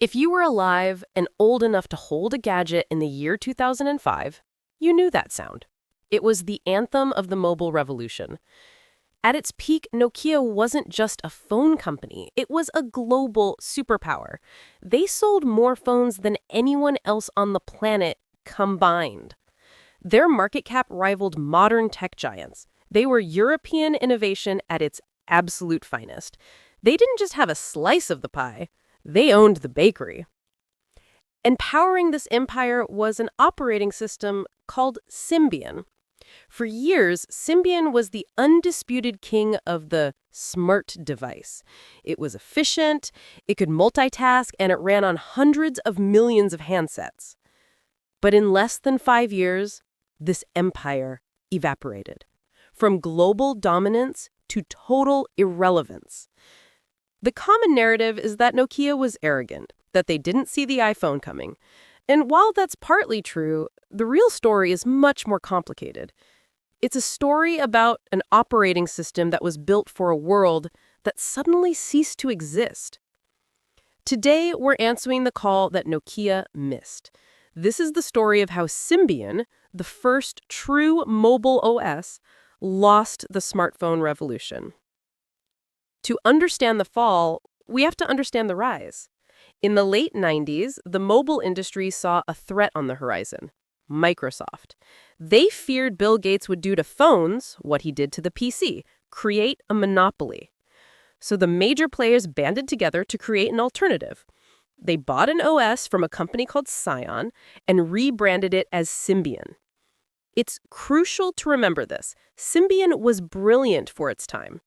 If you were alive and old enough to hold a gadget in the year 2005, you knew that sound. It was the anthem of the mobile revolution. At its peak, Nokia wasn't just a phone company, it was a global superpower. They sold more phones than anyone else on the planet combined. Their market cap rivaled modern tech giants. They were European innovation at its absolute finest. They didn't just have a slice of the pie, they owned the bakery. And powering this empire was an operating system called Symbian. For years, Symbian was the undisputed king of the smart device. It was efficient, it could multitask, and it ran on hundreds of millions of handsets. But in less than 5 years, this empire evaporated. From global dominance to total irrelevance. The common narrative is that Nokia was arrogant, that they didn't see the iPhone coming. And while that's partly true, the real story is much more complicated. It's a story about an operating system that was built for a world that suddenly ceased to exist. Today, we're answering the call that Nokia missed. This is the story of how Symbian, the first true mobile OS, lost the smartphone revolution. To understand the fall, we have to understand the rise. In the late 90s, the mobile industry saw a threat on the horizon: Microsoft. They feared Bill Gates would do to phones what he did to the PC, create a monopoly. So the major players banded together to create an alternative. They bought an OS from a company called Scion and rebranded it as Symbian. It's crucial to remember this. Symbian was brilliant for its time.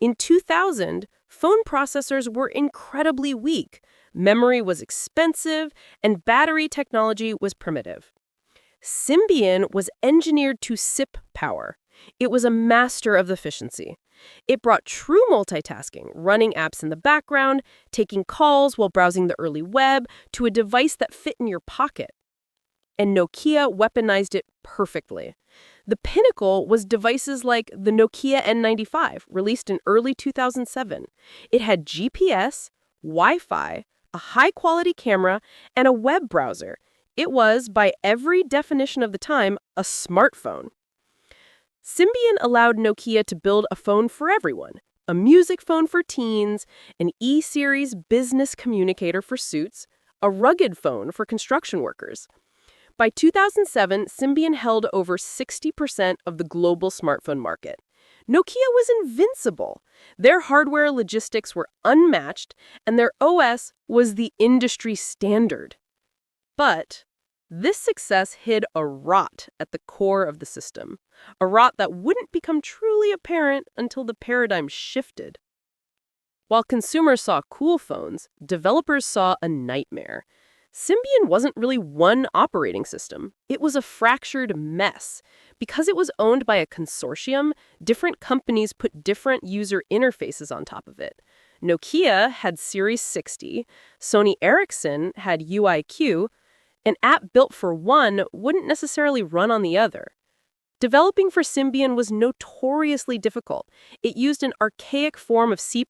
In 2000, phone processors were incredibly weak, memory was expensive, and battery technology was primitive. Symbian was engineered to sip power. It was a master of efficiency. It brought true multitasking, running apps in the background, taking calls while browsing the early web, to a device that fit in your pocket. And Nokia weaponized it perfectly. The pinnacle was devices like the Nokia N95, released in early 2007. It had GPS, Wi-Fi, a high-quality camera, and a web browser. It was, by every definition of the time, a smartphone. Symbian allowed Nokia to build a phone for everyone: a music phone for teens, an E-series business communicator for suits, a rugged phone for construction workers. By 2007, Symbian held over 60% of the global smartphone market. Nokia was invincible. Their hardware logistics were unmatched, and their OS was the industry standard. But this success hid a rot at the core of the system, a rot that wouldn't become truly apparent until the paradigm shifted. While consumers saw cool phones, developers saw a nightmare. Symbian wasn't really one operating system. It was a fractured mess. Because it was owned by a consortium, different companies put different user interfaces on top of it. Nokia had Series 60, Sony Ericsson had UIQ. An app built for one wouldn't necessarily run on the other. Developing for Symbian was notoriously difficult. It used an archaic form of C++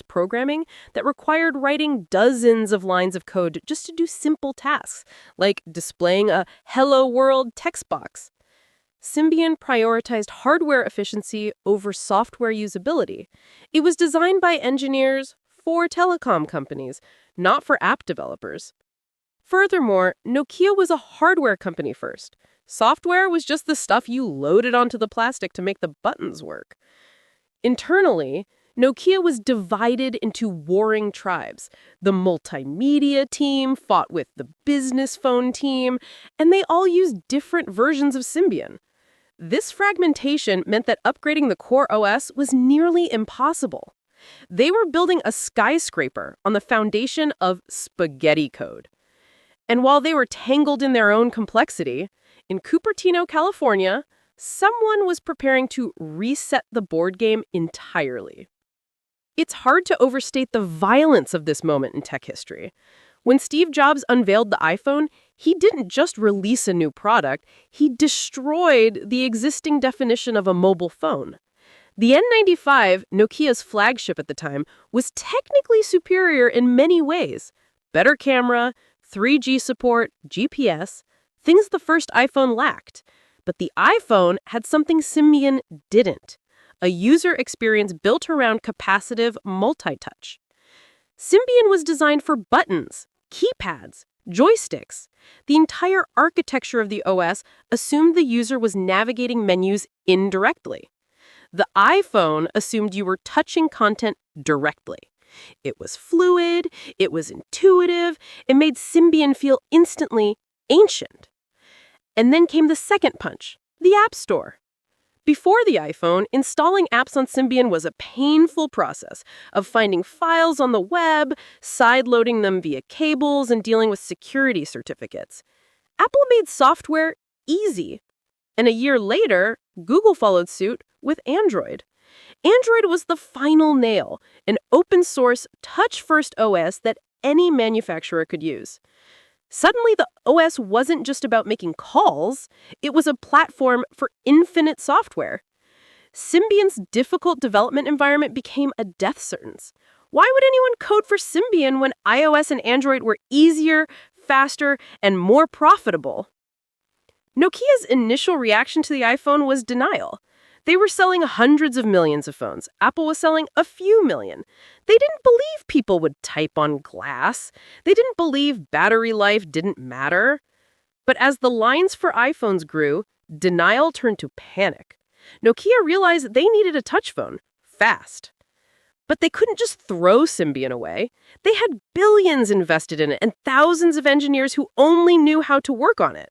programming that required writing dozens of lines of code just to do simple tasks, like displaying a "Hello World" text box. Symbian prioritized hardware efficiency over software usability. It was designed by engineers for telecom companies, not for app developers. Furthermore, Nokia was a hardware company first. Software was just the stuff you loaded onto the plastic to make the buttons work. Internally, Nokia was divided into warring tribes. The multimedia team fought with the business phone team, and they all used different versions of Symbian. This fragmentation meant that upgrading the core OS was nearly impossible. They were building a skyscraper on the foundation of spaghetti code. And while they were tangled in their own complexity, in Cupertino, California, someone was preparing to reset the board game entirely. It's hard to overstate the violence of this moment in tech history. When Steve Jobs unveiled the iPhone, he didn't just release a new product, he destroyed the existing definition of a mobile phone. The N95, Nokia's flagship at the time, was technically superior in many ways, better camera, 3G support, GPS, things the first iPhone lacked. But the iPhone had something Symbian didn't, a user experience built around capacitive multi-touch. Symbian was designed for buttons, keypads, joysticks. The entire architecture of the OS assumed the user was navigating menus indirectly. The iPhone assumed you were touching content directly. It was fluid, it was intuitive, it made Symbian feel instantly ancient. And then came the second punch, the App Store. Before the iPhone, installing apps on Symbian was a painful process of finding files on the web, sideloading them via cables, and dealing with security certificates. Apple made software easy. And a year later, Google followed suit with Android. Android was the final nail, an open-source, touch-first OS that any manufacturer could use. Suddenly, the OS wasn't just about making calls, it was a platform for infinite software. Symbian's difficult development environment became a death sentence. Why would anyone code for Symbian when iOS and Android were easier, faster, and more profitable? Nokia's initial reaction to the iPhone was denial. They were selling hundreds of millions of phones. Apple was selling a few million. They didn't believe people would type on glass. They didn't believe battery life didn't matter. But as the lines for iPhones grew, denial turned to panic. Nokia realized they needed a touch phone, fast. But they couldn't just throw Symbian away. They had billions invested in it and thousands of engineers who only knew how to work on it.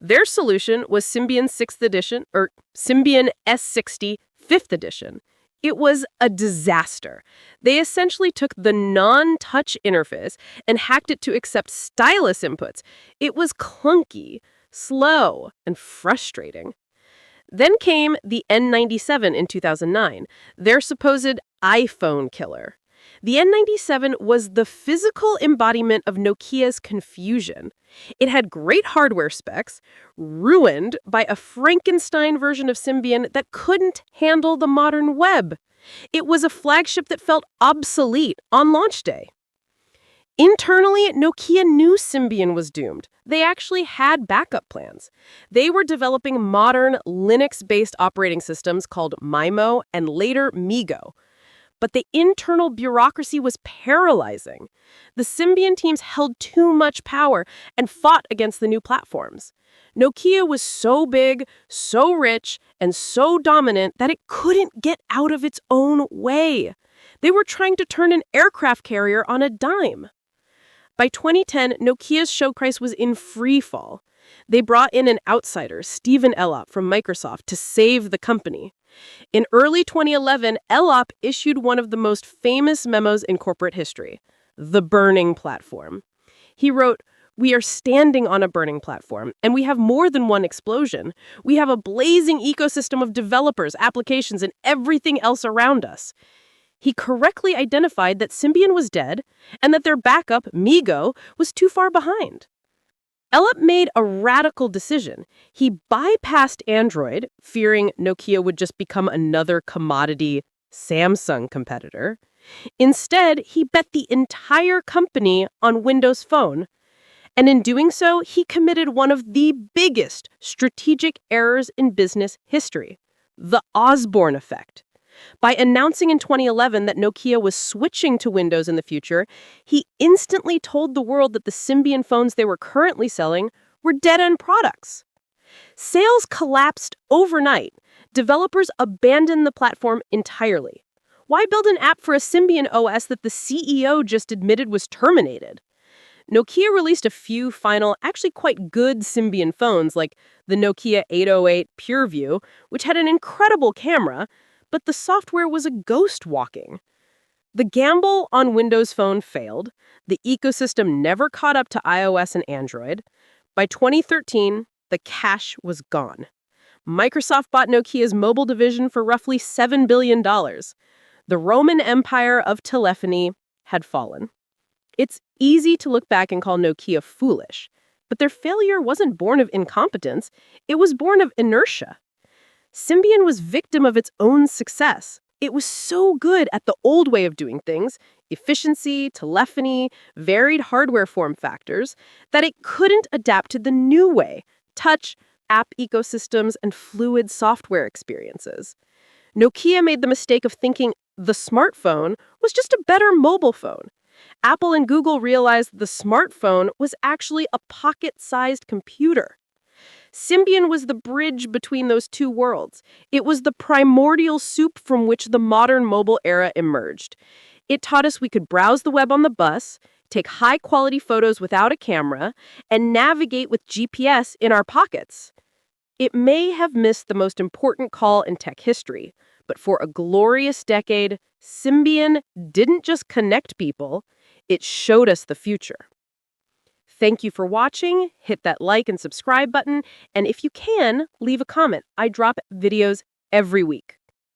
Their solution was Symbian 6th edition, or Symbian S60 5th edition. It was a disaster. They essentially took the non-touch interface and hacked it to accept stylus inputs. It was clunky, slow, and frustrating. Then came the N97 in 2009, their supposed iPhone killer. The N97 was the physical embodiment of Nokia's confusion. It had great hardware specs, ruined by a Frankenstein version of Symbian that couldn't handle the modern web. It was a flagship that felt obsolete on launch day. Internally, Nokia knew Symbian was doomed. They actually had backup plans. They were developing modern Linux-based operating systems called Memo and later Mego. But the internal bureaucracy was paralyzing. The Symbian teams held too much power and fought against the new platforms. Nokia was so big, so rich, and so dominant that it couldn't get out of its own way. They were trying to turn an aircraft carrier on a dime. By 2010, Nokia's show price was in free fall. They brought in an outsider, Stephen Elop from Microsoft, to save the company. In early 2011, Elop issued one of the most famous memos in corporate history, the burning platform. He wrote, "We are standing on a burning platform, and we have more than one explosion. We have a blazing ecosystem of developers, applications, and everything else around us." He correctly identified that Symbian was dead and that their backup, Mego, was too far behind. Elop made a radical decision. He bypassed Android, fearing Nokia would just become another commodity Samsung competitor. Instead, he bet the entire company on Windows Phone. And in doing so, he committed one of the biggest strategic errors in business history, the Osborne effect. By announcing in 2011 that Nokia was switching to Windows in the future, he instantly told the world that the Symbian phones they were currently selling were dead-end products. Sales collapsed overnight. Developers abandoned the platform entirely. Why build an app for a Symbian OS that the CEO just admitted was terminated? Nokia released a few final, actually quite good Symbian phones, like the Nokia 808 PureView, which had an incredible camera, but the software was a ghost walking. The gamble on Windows Phone failed. The ecosystem never caught up to iOS and Android. By 2013, the cash was gone. Microsoft bought Nokia's mobile division for roughly $7 billion. The Roman Empire of telephony had fallen. It's easy to look back and call Nokia foolish, but their failure wasn't born of incompetence. It was born of inertia. Symbian was victim of its own success. It was so good at the old way of doing things, efficiency, telephony, varied hardware form factors, that it couldn't adapt to the new way, touch, app ecosystems, and fluid software experiences. Nokia made the mistake of thinking the smartphone was just a better mobile phone. Apple and Google realized the smartphone was actually a pocket-sized computer. Symbian was the bridge between those two worlds. It was the primordial soup from which the modern mobile era emerged. It taught us we could browse the web on the bus, take high-quality photos without a camera, and navigate with GPS in our pockets. It may have missed the most important call in tech history, but for a glorious decade, Symbian didn't just connect people, it showed us the future. Thank you for watching. Hit that like and subscribe button, and if you can, leave a comment. I drop videos every week.